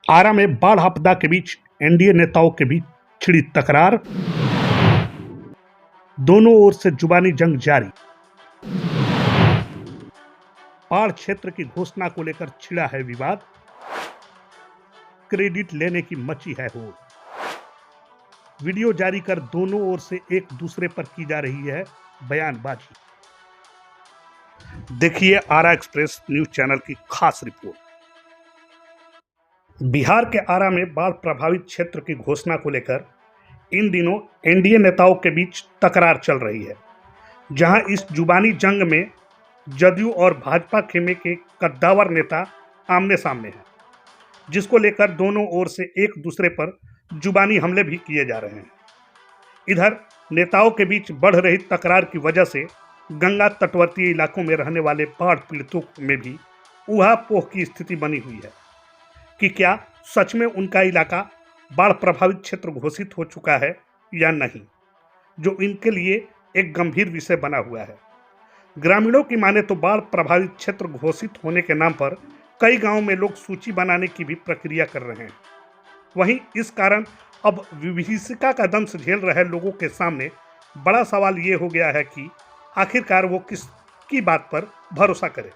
आरा में बाढ़ आपदा के बीच एनडीए नेताओं के बीच छिड़ी तकरार, दोनों ओर से जुबानी जंग जारी। बाढ़ क्षेत्र की घोषणा को लेकर छिड़ा है विवाद, क्रेडिट लेने की मची है होड़। वीडियो जारी कर दोनों ओर से एक दूसरे पर की जा रही है बयानबाजी। देखिए आरा एक्सप्रेस न्यूज चैनल की खास रिपोर्ट। बिहार के आरा में बाढ़ प्रभावित क्षेत्र की घोषणा को लेकर इन दिनों एनडीए नेताओं के बीच तकरार चल रही है, जहां इस जुबानी जंग में जदयू और भाजपा खेमे के कद्दावर नेता आमने सामने हैं, जिसको लेकर दोनों ओर से एक दूसरे पर जुबानी हमले भी किए जा रहे हैं। इधर नेताओं के बीच बढ़ रही तकरार की वजह से गंगा तटवर्ती इलाकों में रहने वाले बाढ़ पीड़ितों में भी ऊहापोह की स्थिति बनी हुई है कि क्या सच में उनका इलाका बाढ़ प्रभावित क्षेत्र घोषित हो चुका है या नहीं, जो इनके लिए एक गंभीर विषय बना हुआ है। ग्रामीणों की माने तो बाढ़ प्रभावित क्षेत्र घोषित होने के नाम पर कई गांवों में लोग सूची बनाने की भी प्रक्रिया कर रहे हैं। वहीं इस कारण अब विभीषिका का दंश झेल रहे लोगों के सामने बड़ा सवाल ये हो गया है कि आखिरकार वो किसकी बात पर भरोसा करें।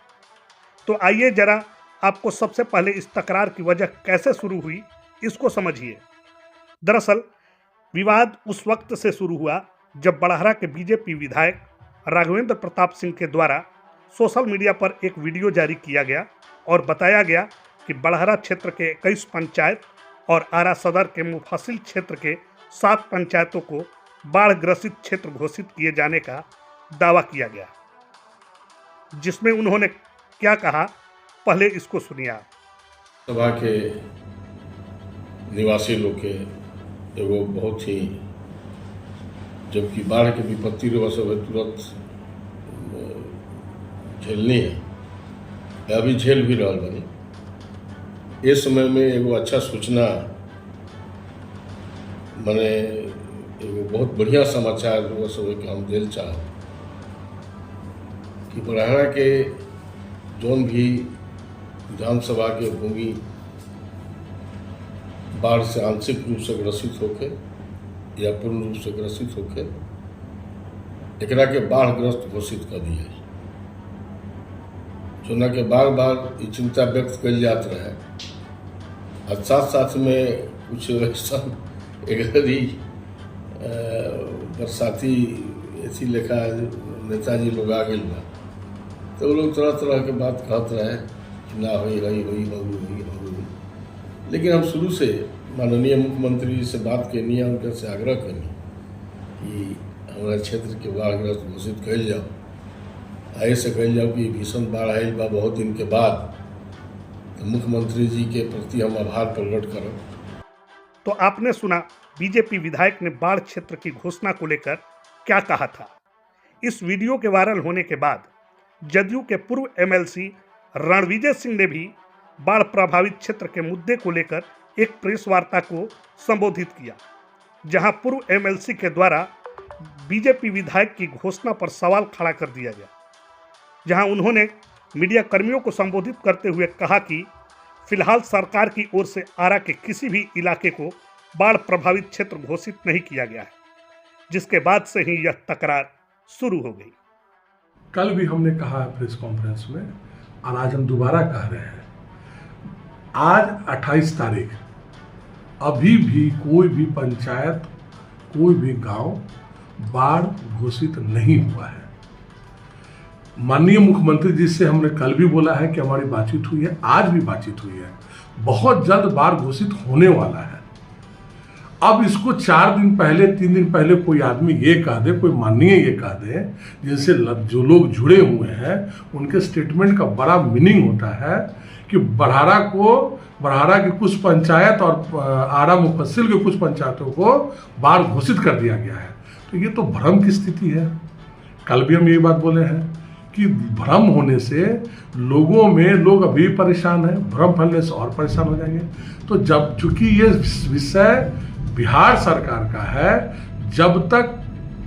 तो आइए जरा आपको सबसे पहले इस तकरार की वजह कैसे शुरू हुई इसको समझिए। दरअसल विवाद उस वक्त से शुरू हुआ जब बड़हरा के बीजेपी विधायक राघवेंद्र प्रताप सिंह के द्वारा सोशल मीडिया पर एक वीडियो जारी किया गया और बताया गया कि बड़हरा क्षेत्र के 21 पंचायत और आरा सदर के मुफस्सिल क्षेत्र के 7 पंचायतों को बाढ़ ग्रसित क्षेत्र घोषित किए जाने का दावा किया गया। जिसमें उन्होंने क्या कहा, पहले इसको सुनिए आप। सभा के निवासी लोग के एगो बहुत ही, जबकि बाढ़ के विपत्ति रो सब तुरंत झेलनी है, अभी झेल भी रहा बनी। इस समय में एगो अच्छा सूचना मने एगो बहुत बढ़िया समाचार वो सब के हम दिल चाह कि बड़हरा के जौन भी विधानसभा के भूमि बाढ़ से आंशिक रूप से ग्रसित होके या पूर्ण रूप से ग्रसित होके एकरा के बाढ़ग्रस्त घोषित कर दिए, जोना के बार बार ये चिंता व्यक्त कल जात रहे। और साथ साथ में कुछ ऐसा एक बरसाती ऐसी लेखा नेताजी लोग आ गए बा, तो वो लोग तरह तरह के बात कहते रहे कि ना हुई। लेकिन हम शुरू से माननीय मुख्यमंत्री जी से बात करनी है, उनके से आग्रह करनी कि हमारे क्षेत्र के बाढ़ग्रस्त घोषित कल जाओ। ऐसे कल जाओ कि भीषण बाढ़ आयल बा बहुत दिन के बाद, तो मुख्यमंत्री जी के प्रति हम आभार प्रकट करें। तो आपने सुना बीजेपी विधायक ने बाढ़ क्षेत्र की घोषणा को लेकर क्या कहा था। इस वीडियो के वायरल होने के बाद जदयू के पूर्व एमएलसी रणविजय सिंह ने भी बाढ़ प्रभावित क्षेत्र के मुद्दे को लेकर एक प्रेस वार्ता को संबोधित किया, जहां पूर्व एमएलसी के द्वारा बीजेपी विधायक की घोषणा पर सवाल खड़ा कर दिया गया। जहां उन्होंने मीडिया कर्मियों को संबोधित करते हुए कहा कि फिलहाल सरकार की ओर से आरा के किसी भी इलाके को बाढ़ प्रभावित क्षेत्र घोषित नहीं किया गया है, जिसके बाद से ही यह तकरार शुरू हो गई। कल भी हमने कहा है प्रेस कॉन्फ्रेंस में, और आज हम दोबारा कह रहे हैं, आज 28 तारीख, अभी भी कोई भी पंचायत, कोई भी गांव बाढ़ घोषित नहीं हुआ है। माननीय मुख्यमंत्री जी से हमने कल भी बोला है कि हमारी बातचीत हुई है, आज भी बातचीत हुई है, बहुत जल्द बाढ़ घोषित होने वाला है। अब इसको 4 दिन पहले 3 दिन पहले कोई आदमी ये कह दे, कोई माननीय ये कह दे, जिनसे जो लोग जुड़े हुए हैं उनके स्टेटमेंट का बड़ा मीनिंग होता है कि बड़हरा की कुछ पंचायत और आरा मुफस्सिल के कुछ पंचायतों को बाढ़ घोषित कर दिया गया है। तो ये तो भ्रम की स्थिति है। कल भी हम यही बात बोले हैं कि भ्रम होने से लोग अभी परेशान हैं, भ्रम फैलने से और परेशान हो जाएंगे। तो चूंकि ये विषय बिहार सरकार का है, जब तक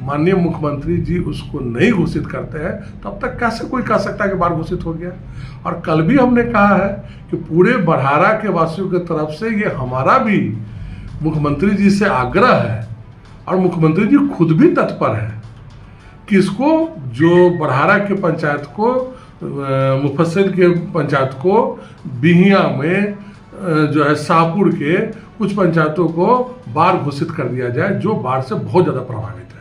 माननीय मुख्यमंत्री जी उसको नहीं घोषित करते हैं, तब तक कैसे कोई कह सकता है कि बाढ़ घोषित हो गया। और कल भी हमने कहा है कि पूरे बड़हारा के वासियों की तरफ से ये हमारा भी मुख्यमंत्री जी से आग्रह है, और मुख्यमंत्री जी खुद भी तत्पर है कि इसको जो बड़हारा के पंचायत को, मुफस्सिल के पंचायत को, बिहिया में जो है शाहपुर के कुछ पंचायतों को बाढ़ घोषित कर दिया जाए, जो बाढ़ से बहुत ज़्यादा प्रभावित है।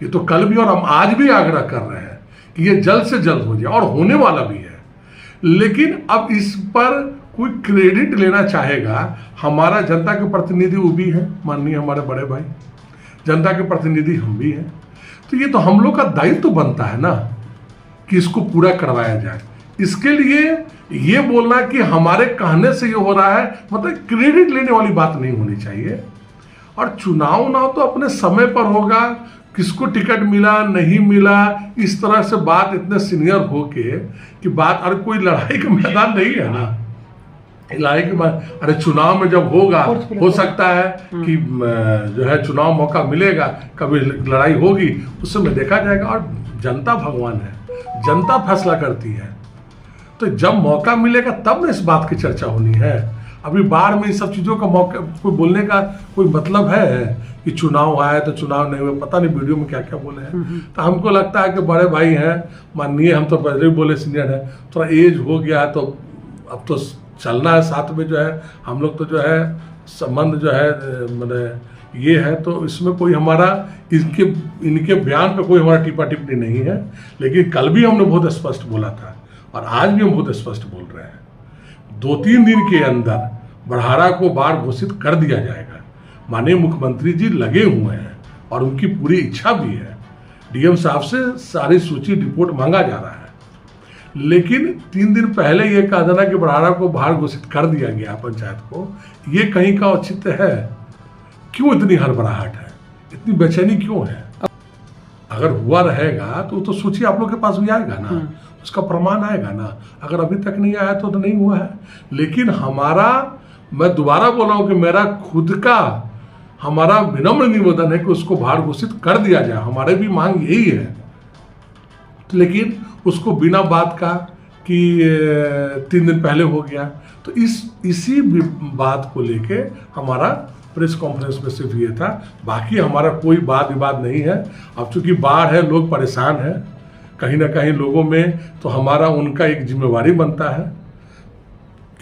ये तो कल भी और हम आज भी आग्रह कर रहे हैं कि ये जल्द से जल्द हो जाए, और होने वाला भी है। लेकिन अब इस पर कोई क्रेडिट लेना चाहेगा, हमारा जनता के प्रतिनिधि वो भी है, माननीय हमारे बड़े भाई, जनता के प्रतिनिधि हम भी हैं, तो ये तो हम लोग का दायित्व तो बनता है ना कि इसको पूरा करवाया जाए। इसके लिए ये बोलना कि हमारे कहने से ये हो रहा है, मतलब क्रेडिट लेने वाली बात नहीं होनी चाहिए। और चुनाव तो अपने समय पर होगा, किसको टिकट मिला नहीं मिला, इस तरह से बात इतने सीनियर होके कि बात, अरे कोई लड़ाई का मैदान नहीं है ना, लड़ाई के बाद, अरे चुनाव में जब होगा, हो सकता है कि जो है चुनाव मौका मिलेगा, कभी लड़ाई होगी, उस समय देखा जाएगा। और जनता भगवान है, जनता फैसला करती है, तो जब मौका मिलेगा तब ना इस बात की चर्चा होनी है। अभी बाढ़ में इन सब चीज़ों का मौका, कोई बोलने का कोई मतलब है कि चुनाव आया तो चुनाव नहीं हुआ, पता नहीं वीडियो में क्या क्या बोले हैं। तो हमको लगता है कि बड़े भाई हैं, माननीय, हम तो पहले भी बोले सीनियर है, थोड़ा एज हो गया है, तो अब तो चलना है साथ में, जो है हम लोग तो जो है संबंध जो है मैंने ये है, तो इसमें कोई हमारा इनके बयान पे कोई हमारा टिप्पा टिप्पणी नहीं है। लेकिन कल भी हमने बहुत स्पष्ट बोला था, और आज भी हम बहुत स्पष्ट बोल रहे हैं, 2-3 दिन के अंदर बड़हारा को बाढ़ घोषित कर दिया जाएगा। माननीय मुख्यमंत्री जी लगे हुए हैं और उनकी पूरी इच्छा भी है। डीएम साहब से सारी सूची रिपोर्ट मांगा जा रहा है, लेकिन 3 दिन पहले ये कहा जाना कि बड़हारा को बाढ़ घोषित कर दिया गया पंचायत को, ये कहीं का औचित्य है? क्यों इतनी हड़बड़ाहट है, इतनी बेचैनी क्यों है? अगर हुआ रहेगा तो सूची आप लोग के पास भी आएगा ना, उसका प्रमाण आएगा ना। अगर अभी तक नहीं आया तो नहीं हुआ है। लेकिन हमारा, मैं दोबारा बोल रहा हूँ कि मेरा खुद का हमारा विनम्र निवेदन है कि उसको बाढ़ घोषित कर दिया जाए, हमारे भी मांग यही है। लेकिन उसको बिना बात का कि 3 दिन पहले हो गया, तो इसी बात को लेके हमारा प्रेस कॉन्फ्रेंस में सिर्फ ये था। बाकी हमारा कोई वाद विवाद नहीं है। अब चूंकि बाढ़ है, लोग परेशान हैं कहीं ना कहीं लोगों में, तो हमारा उनका एक जिम्मेवारी बनता है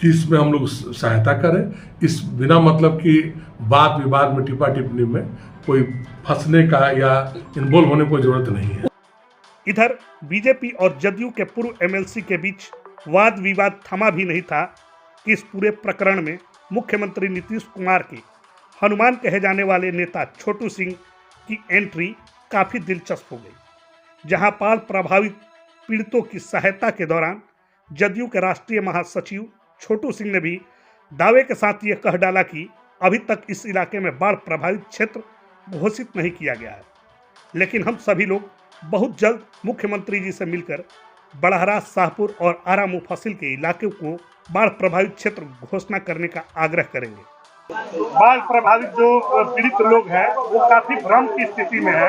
कि इसमें हम लोग सहायता करें। इस बिना मतलब कि बात विवाद में, टिप्पा टिप्पणी में कोई फंसने का या इन्वॉल्व होने की जरूरत नहीं है। इधर बीजेपी और जदयू के पूर्व एमएलसी के बीच वाद विवाद थमा भी नहीं था कि इस पूरे प्रकरण में मुख्यमंत्री नीतीश कुमार की हनुमान कहे जाने वाले नेता छोटू सिंह की एंट्री काफ़ी दिलचस्प हो गई, जहां बाढ़ प्रभावित पीड़ितों की सहायता के दौरान जदयू के राष्ट्रीय महासचिव छोटू सिंह ने भी दावे के साथ ये कह डाला कि अभी तक इस इलाके में बाढ़ प्रभावित क्षेत्र घोषित नहीं किया गया है, लेकिन हम सभी लोग बहुत जल्द मुख्यमंत्री जी से मिलकर बड़हारा, शाहपुर और आरा मुफस्सिल के इलाके को बाढ़ प्रभावित क्षेत्र घोषणा करने का आग्रह करेंगे। बाढ़ प्रभावित जो पीड़ित लोग हैं वो काफी भ्रम की स्थिति में है,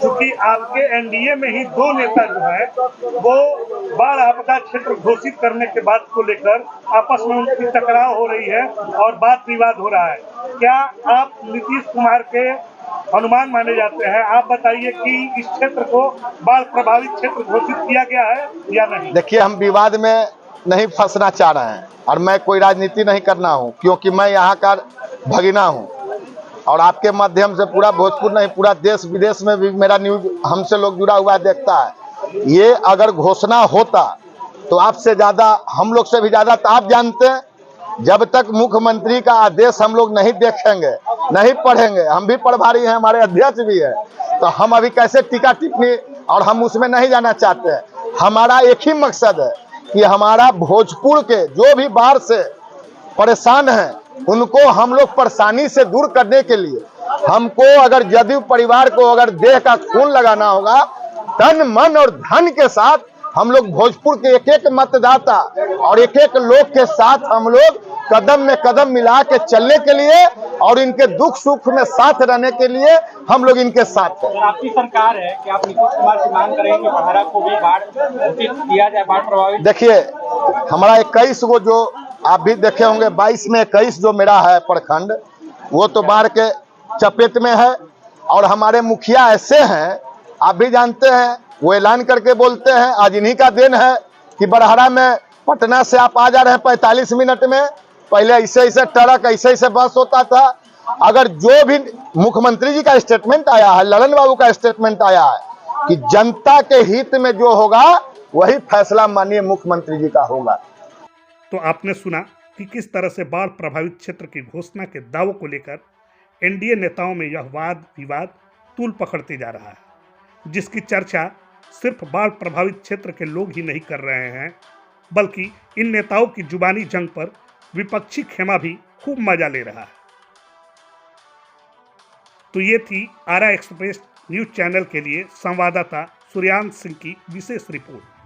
क्योंकि आपके एनडीए में ही 2 नेता जो है वो बाढ़ आपदा क्षेत्र घोषित करने के बात को लेकर आपस में उनकी टकराव हो रही है और बात विवाद हो रहा है। क्या आप नीतीश कुमार के हनुमान माने जाते हैं? आप बताइए कि इस क्षेत्र को बाढ़ प्रभावित क्षेत्र घोषित किया गया है या नहीं? देखिए, हम विवाद में नहीं फंसना चाह रहे हैं और मैं कोई राजनीति नहीं करना हूं, क्योंकि मैं यहाँ का भगिना हूं और आपके माध्यम से पूरा भोजपुर नहीं, पूरा देश विदेश में भी मेरा न्यूज हमसे लोग जुड़ा हुआ देखता है। ये अगर घोषणा होता तो आपसे ज़्यादा, हम लोग से भी ज़्यादा तो आप जानते हैं, जब तक मुख्यमंत्री का आदेश हम लोग नहीं देखेंगे, नहीं पढ़ेंगे, हम भी प्रभारी हैं, हमारे अध्यक्ष भी है, तो हम अभी कैसे टीका टिप्पणी, और हम उसमें नहीं जाना चाहते हैं। हमारा एक ही मकसद है कि हमारा भोजपुर के जो भी बाढ़ से परेशान हैं उनको हम लोग परेशानी से दूर करने के लिए, हमको अगर जदयू परिवार को अगर देह का खून लगाना होगा, तन मन और धन के साथ हम लोग भोजपुर के एक एक मतदाता और एक एक लोग के साथ हम लोग कदम में कदम मिला के चलने के लिए और इनके दुख सुख में साथ रहने के लिए हम लोग इनके साथ हैं। अगर आपकी सरकार है कि आप नीतीश कुमार से मांग करेंगे कि बड़हरा को भी बाढ़ घोषित किया जाए, बाढ़ प्रभावित। देखिए, हमारा 21 गो जो आप भी देखे होंगे 22 में 21 जो मेरा है प्रखंड, वो तो बाढ़ के चपेट में है। और हमारे मुखिया ऐसे हैं, आप भी जानते हैं, वो ऐलान करके बोलते हैं, आज इन्हीं का दिन है कि बड़हरा में पटना से आप आ जा रहे हैं 45 मिनट में। पहले ऐसे ऐसे ट्रक ऐसे ऐसे बस होता था। अगर जो भी मुख्यमंत्री जी का स्टेटमेंट आया है, ललन बाबू का स्टेटमेंट आया है कि जनता के हित में जो होगा वही फैसला माननीय मुख्यमंत्री जी का होगा। तो आपने सुना कि किस तरह से बाढ़ प्रभावित क्षेत्र की घोषणा के दावों को लेकर एनडीए नेताओं में यह वाद विवाद तूल पकड़ते जा रहा है, जिसकी चर्चा सिर्फ बाढ़ प्रभावित क्षेत्र के लोग ही नहीं कर रहे हैं, बल्कि इन नेताओं की जुबानी जंग पर विपक्षी खेमा भी खूब मजा ले रहा है। तो ये थी आरा एक्सप्रेस न्यूज चैनल के लिए संवाददाता सूर्यांश सिंह की विशेष रिपोर्ट।